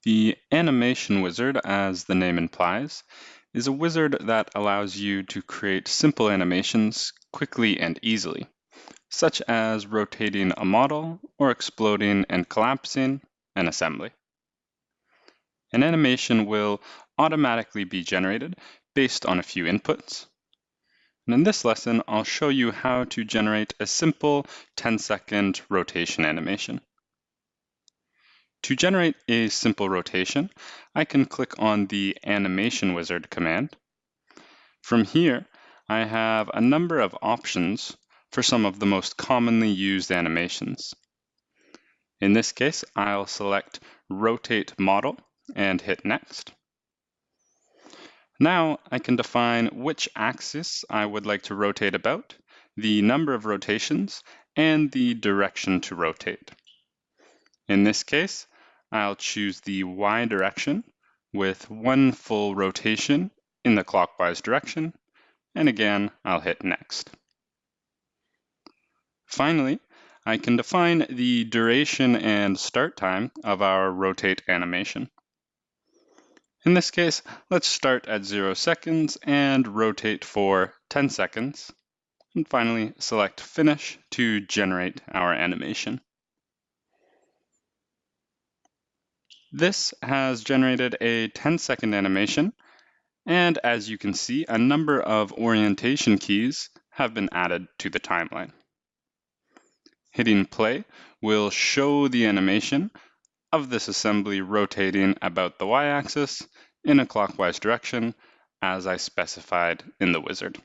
The animation wizard, as the name implies, is a wizard that allows you to create simple animations quickly and easily, such as rotating a model or exploding and collapsing an assembly. An animation will automatically be generated based on a few inputs. And in this lesson, I'll show you how to generate a simple 10-second rotation animation. To generate a simple rotation, I can click on the Animation Wizard command. From here, I have a number of options for some of the most commonly used animations. In this case, I'll select Rotate Model and hit Next. Now I can define which axis I would like to rotate about, the number of rotations, and the direction to rotate. In this case, I'll choose the Y direction with one full rotation in the clockwise direction, and again, I'll hit Next. Finally, I can define the duration and start time of our rotate animation. In this case, let's start at 0 seconds and rotate for 10 seconds, and finally select Finish to generate our animation. This has generated a 10-second animation, and as you can see, a number of orientation keys have been added to the timeline. Hitting play will show the animation of this assembly rotating about the y-axis in a clockwise direction as I specified in the wizard.